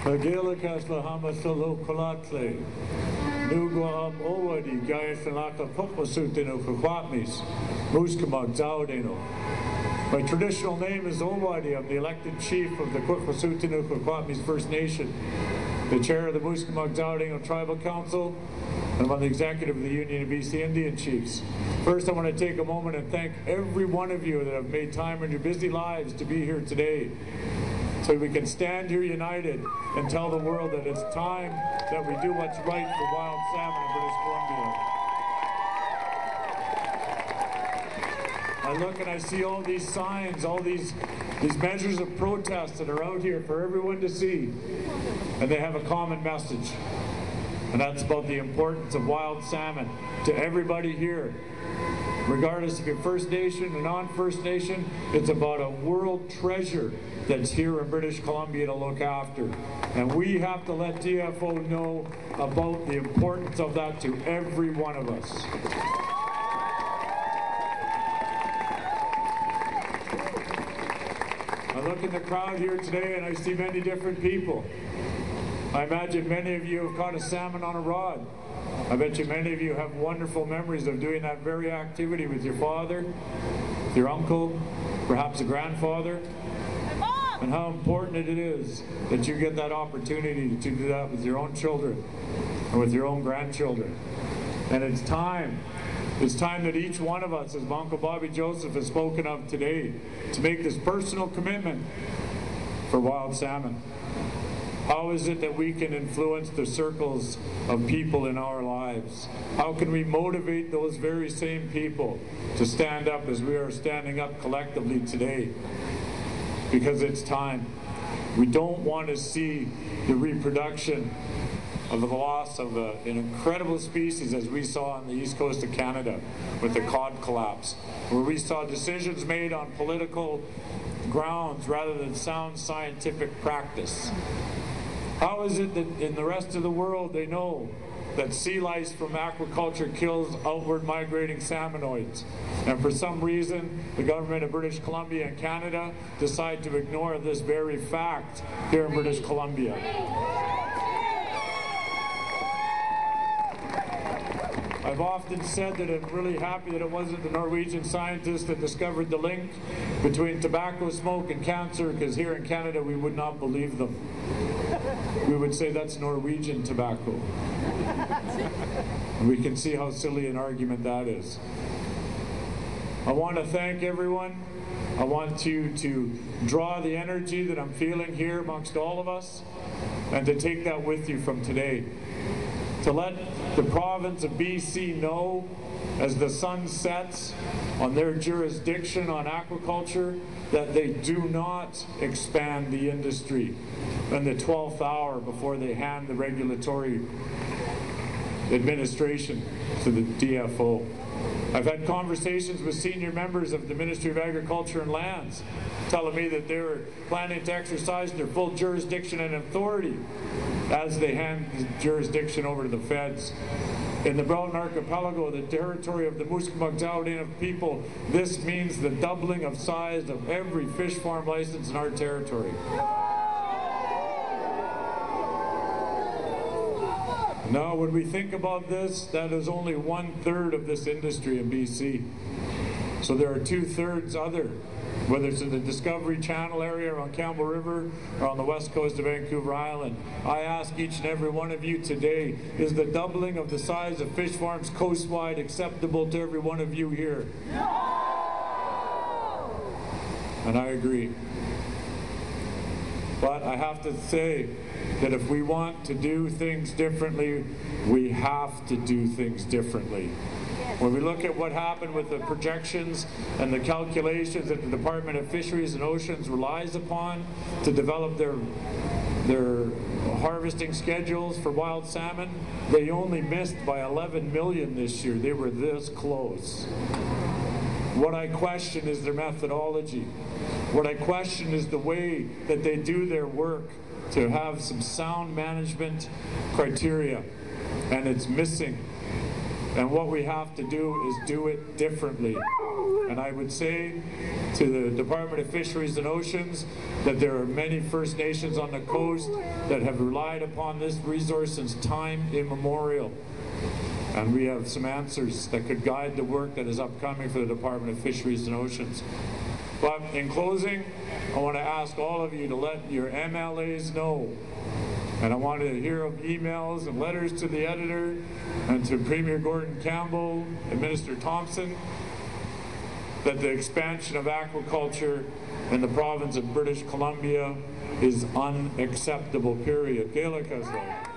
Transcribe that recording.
Agilikas lahamasalo kolatle. Nuguam owadi gayasanaka pokmasutino kukwatmis. Muskamag zaudeno. My traditional name is Owadi. I'm the elected chief of the Kwikmasutinu Kwakwatmis First Nation, the chair of the Muskamag Zaudeno Tribal Council, and I'm on the executive of the Union of BC Indian Chiefs. First, I want to take a moment and thank every one of you that have made time in your busy lives to be here today, so we can stand here united and tell the world that it's time that we do what's right for wild salmon in British Columbia. I look and I see all these signs, all these measures of protest that are out here for everyone to see, and they have a common message, and that's about the importance of wild salmon to everybody here. Regardless if you're First Nation or non-First Nation, it's about a world treasure that's here in British Columbia to look after. And we have to let D.F.O know about the importance of that to every one of us. I look in the crowd here today and I see many different people. I imagine many of you have caught a salmon on a rod. I bet you many of you have wonderful memories of doing that very activity with your father, your uncle, perhaps a grandfather, and how important it is that you get that opportunity to do that with your own children and with your own grandchildren. And it's time that each one of us, as my Uncle Bobby Joseph has spoken of today, to make this personal commitment for wild salmon. How is it that we can influence the circles of people in our lives? How can we motivate those very same people to stand up as we are standing up collectively today? Because it's time. We don't want to see the reproduction of the loss of an incredible species as we saw on the east coast of Canada with the cod collapse, where we saw decisions made on political grounds rather than sound scientific practice. How is it that in the rest of the world they know that sea lice from aquaculture kills outward migrating salmonoids, and for some reason the government of British Columbia and Canada decide to ignore this very fact here in British Columbia? I've often said that I'm really happy that it wasn't the Norwegian scientists that discovered the link between tobacco smoke and cancer, because here in Canada we would not believe them. We would say that's Norwegian tobacco. And we can see how silly an argument that is. I want to thank everyone. I want you to draw the energy that I'm feeling here amongst all of us, and to take that with you from today. To let the province of BC know, as the sun sets on their jurisdiction on aquaculture, that they do not expand the industry in the 12th hour before they hand the regulatory administration to the D.F.O. I've had conversations with senior members of the Ministry of Agriculture and Lands telling me that they were planning to exercise their full jurisdiction and authority as they hand the jurisdiction over to the feds. In the Broughton Archipelago, the territory of the Musqueam Zaudeno people, this means the doubling of size of every fish farm license in our territory. Now, when we think about this, that is only 1/3 of this industry in BC. So there are 2/3 other, whether it's in the Discovery Channel area or on Campbell River or on the west coast of Vancouver Island. I ask each and every one of you today, is the doubling of the size of fish farms coastwide acceptable to every one of you here? No! And I agree. But I have to say that if we want to do things differently, we have to do things differently. When we look at what happened with the projections and the calculations that the Department of Fisheries and Oceans relies upon to develop their harvesting schedules for wild salmon, they only missed by 11 million this year. They were this close. What I question is their methodology. What I question is the way that they do their work to have some sound management criteria, and it's missing. And what we have to do is do it differently. And I would say to the Department of Fisheries and Oceans that there are many First Nations on the coast that have relied upon this resource since time immemorial. And we have some answers that could guide the work that is upcoming for the Department of Fisheries and Oceans. But in closing, I want to ask all of you to let your MLAs know. And I want to hear of emails and letters to the editor and to Premier Gordon Campbell and Minister Thompson that the expansion of aquaculture in the province of British Columbia is unacceptable, period. Gaelic as well.